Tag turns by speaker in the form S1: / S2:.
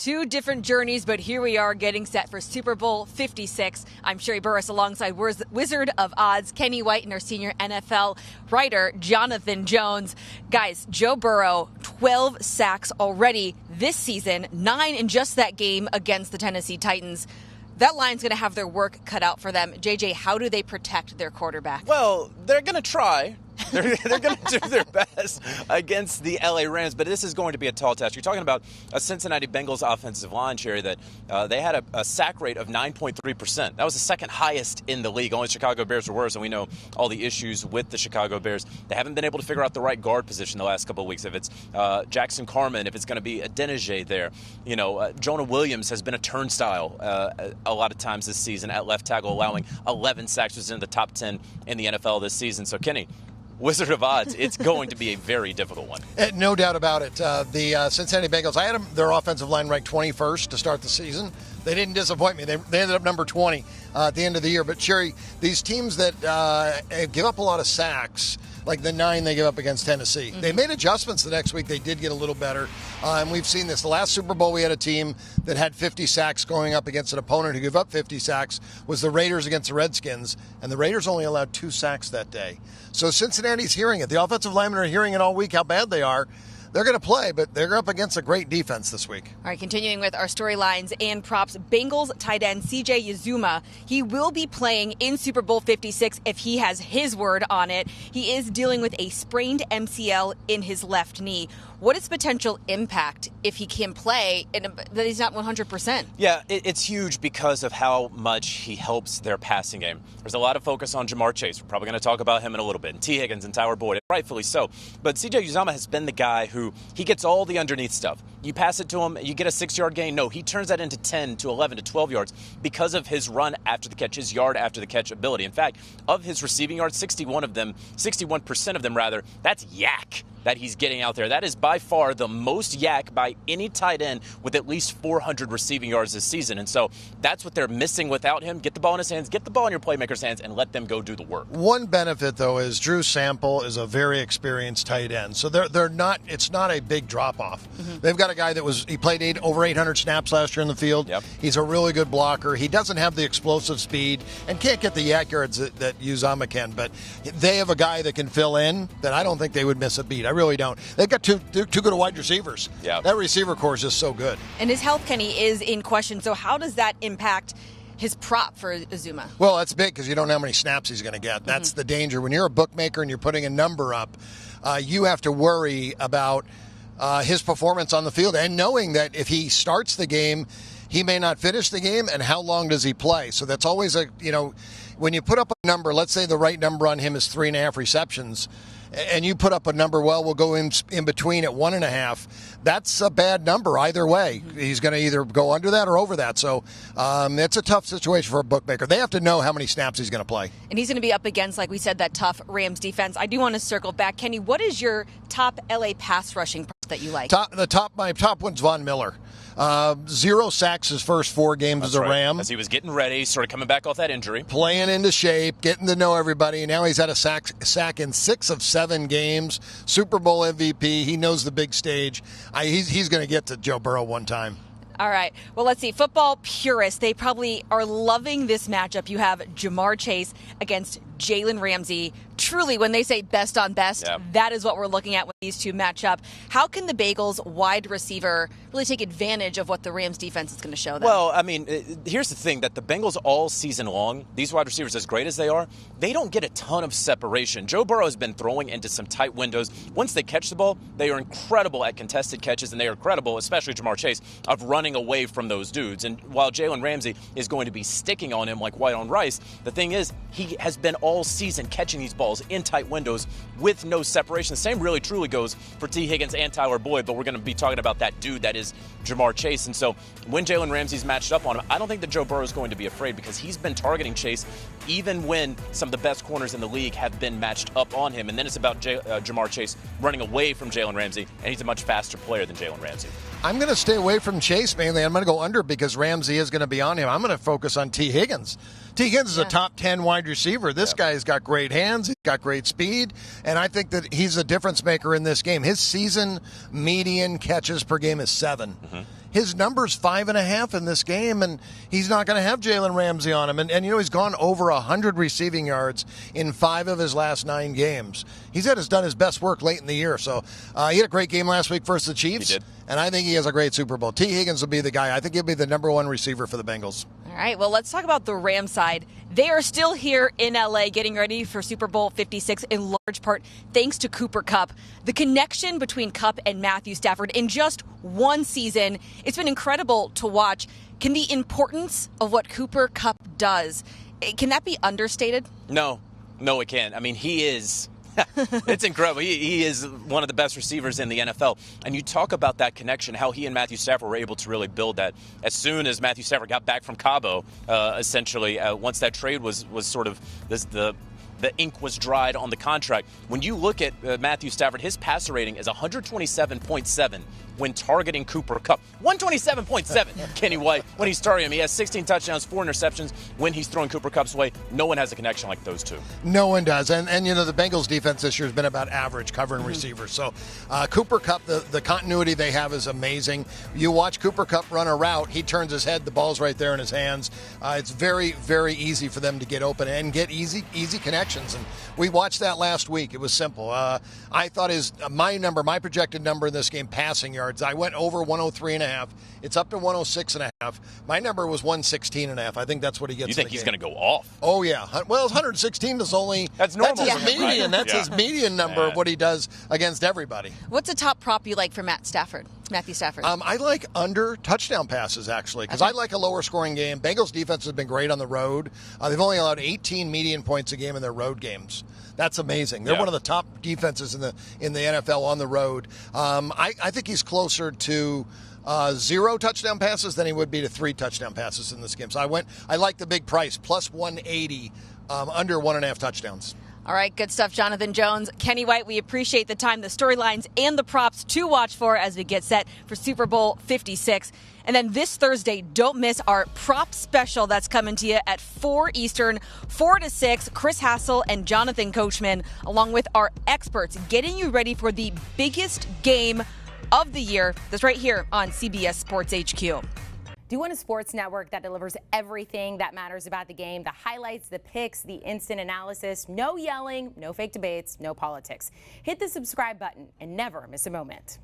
S1: Two different journeys, but here we are getting set for Super Bowl 56. I'm Sherry Burris alongside Wizard of Odds, Kenny White, and our senior NFL writer, Jonathan Jones. Guys, Joe Burrow, 12 sacks already this season, 9 in just that game against the Tennessee Titans. That line's going to have their work cut out for them. JJ, how do they protect their quarterback?
S2: Well, they're going to try. They're going to do their best against the LA Rams, but this is going to be a tall task. You're talking about a Cincinnati Bengals offensive line, Sherry, that they had a sack rate of 9.3%. That was the second highest in the league. Only Chicago Bears were worse, and we know all the issues with the Chicago Bears. They haven't been able to figure out the right guard position the last couple of weeks. If it's Jackson Carman, if it's going to be Adeniji there. You know, Jonah Williams has been a turnstile a lot of times this season at left tackle, allowing 11 sacks, which is in the top 10 in the NFL this season. So, Kenny, Wizard of Odds, it's going to be a very difficult one.
S3: No doubt about it. The Cincinnati Bengals, I had their offensive line ranked 21st to start the season. They didn't disappoint me. They ended up number 20 at the end of the year. But, Sherry, these teams that give up a lot of sacks, like the 9 they give up against Tennessee. Mm-hmm. They made adjustments the next week. They did get a little better. And we've seen this. The last Super Bowl, we had a team that had 50 sacks going up against an opponent who gave up 50 sacks, was the Raiders against the Redskins. And the Raiders only allowed 2 sacks that day. So Cincinnati's hearing it. The offensive linemen are hearing it all week, how bad they are. They're going to play, but they're up against a great defense this week.
S1: All right, continuing with our storylines and props, Bengals tight end CJ Uzomah, he will be playing in Super Bowl 56 if he has his word on it. He is dealing with a sprained MCL in his left knee. What is potential impact if he can play and that he's not 100%?
S2: Yeah, it's huge because of how much he helps their passing game. There's a lot of focus on Jamar Chase. We're probably going to talk about him in a little bit. And T. Higgins and Tyler Boyd, rightfully so. But CJ Uzomah has been the guy who he gets all the underneath stuff. You pass it to him, you get a 6-yard gain. No, he turns that into 10 to 11 to 12 yards because of his run after the catch, his yard after the catch ability. In fact, of his receiving yards, 61% of them, that's yak that he's getting out there. That is by far the most yak by any tight end with at least 400 receiving yards this season. And so that's what they're missing without him. Get the ball in his hands, get the ball in your playmakers' hands, and let them go do the work.
S3: One benefit, though, is Drew Sample is a very experienced tight end. So they're not. It's not a big drop-off. Mm-hmm. They've got a guy he played over 800 snaps last year in the field.
S2: Yep.
S3: He's a really good blocker. He doesn't have the explosive speed and can't get the yak yards that Uzomah can. But they have a guy that can fill in that I don't think they would miss a beat. I really don't. They've got two good wide receivers.
S2: Yeah.
S3: That receiver core is just so good.
S1: And his health, Kenny, is in question. So how does that impact his prop for Uzomah?
S3: Well, that's big because you don't know how many snaps he's going to get. That's the danger. When you're a bookmaker and you're putting a number up, you have to worry about his performance on the field and knowing that if he starts the game, he may not finish the game, and how long does he play? So that's always when you put up a number, let's say the right number on him is 3.5 receptions, and you put up a number, we'll go in between at 1.5. That's a bad number either way. Mm-hmm. He's going to either go under that or over that. So it's a tough situation for a bookmaker. They have to know how many snaps he's going to play.
S1: And he's going to be up against, like we said, that tough Rams defense. I do want to circle back. Kenny, what is your top LA pass rushing prop that you like?
S3: My top one's Von Miller. 0 sacks his first 4 games as a Ram.
S2: As he was getting ready, sort of coming back off that injury.
S3: Playing into shape, getting to know everybody. And now he's had a sack in 6 of 7 games. Super Bowl MVP. He knows the big stage. He's going to get to Joe Burrow one time.
S1: All right. Well, let's see. Football purists, they probably are loving this matchup. You have Jamar Chase against Jalen Ramsey. Truly, when they say best on best, that is what we're looking at when these two match up. How can the Bengals wide receiver really take advantage of what the Rams defense is going to show them?
S2: Well, I mean, here's the thing, that the Bengals all season long, these wide receivers, as great as they are, they don't get a ton of separation. Joe Burrow has been throwing into some tight windows. Once they catch the ball, they are incredible at contested catches, and they are incredible, especially Jamar Chase, of running away from those dudes. And while Jalen Ramsey is going to be sticking on him like white on rice, the thing is, he has been all season catching these balls in tight windows with no separation. The same really truly goes for T. Higgins and Tyler Boyd, but we're going to be talking about that dude that is Jamar Chase. And so when Jalen Ramsey's matched up on him, I don't think that Joe Burrow is going to be afraid, because he's been targeting Chase even when some of the best corners in the league have been matched up on him. And then it's about Jamar Chase running away from Jalen Ramsey, and he's a much faster player than Jalen Ramsey.
S3: I'm going to stay away from Chase mainly. I'm going to go under because Ramsey is going to be on him. I'm going to focus on T. Higgins. T. Higgins is a top 10 wide receiver. This guy's got great hands. He's got great speed. And I think that he's a difference maker in this game. His season median catches per game is 7. Mm-hmm. his number's 5.5 in this game, and he's not going to have Jalen Ramsey on him. And he's gone over 100 receiving yards in 5 of his last 9 games. He's done his best work late in the year. So he had a great game last week versus the Chiefs.
S2: He did.
S3: And I think he has a great Super Bowl. T. Higgins will be the guy. I think he'll be the number 1 receiver for the Bengals.
S1: All right, well, let's talk about the Rams side. They are still here in L.A. getting ready for Super Bowl 56 in large part thanks to Cooper Kupp. The connection between Kupp and Matthew Stafford in just one season, it's been incredible to watch. Can the importance of what Cooper Kupp does, can that be understated?
S2: No, it can't. I mean, he is... It's incredible. He is one of the best receivers in the NFL. And you talk about that connection, how he and Matthew Stafford were able to really build that. As soon as Matthew Stafford got back from Cabo, essentially, once that trade was sort of the ink was dried on the contract. When you look at Matthew Stafford, his passer rating is 127.7 when targeting Cooper Kupp. 127.7, Kenny White, when he's targeting him. He has 16 touchdowns, 4 interceptions when he's throwing Cooper Kupp's way. No one has a connection like those two.
S3: No one does. And the Bengals defense this year has been about average covering receivers. So Cooper Kupp, the continuity they have is amazing. You watch Cooper Kupp run a route, he turns his head, the ball's right there in his hands. It's very, very easy for them to get open and get easy connections. And we watched that last week. It was simple. I thought my projected number in this game, passing yards, I went over 103.5. It's up to 106.5. My number was 116.5. I think that's what he gets.
S2: You think
S3: in the
S2: he's
S3: game.
S2: going to go off?
S3: Oh, yeah. Well, 116 is only...
S2: That's normal.
S3: That's his median.
S2: Right?
S3: That's his median number of what he does against everybody.
S1: What's a top prop you like for Matthew Stafford?
S3: I like under touchdown passes, actually, because I like a lower scoring game. Bengals defense has been great on the road. They've only allowed 18 median points a game in their road games. That's amazing. They're one of the top defenses in the NFL on the road. I think he's closer to 0 touchdown passes than he would be to 3 touchdown passes in this game. So I like the big price, plus 180, under 1.5 touchdowns.
S1: All right, good stuff, Jonathan Jones. Kenny White, we appreciate the time, the storylines, and the props to watch for as we get set for Super Bowl 56. And then this Thursday, don't miss our prop special that's coming to you at 4 Eastern, 4 to 6. Chris Hassel and Jonathan Coachman, along with our experts, getting you ready for the biggest game of the year. That's right here on CBS Sports HQ.
S4: Do you want a sports network that delivers everything that matters about the game? The highlights, the picks, the instant analysis, no yelling, no fake debates, no politics. Hit the subscribe button and never miss a moment.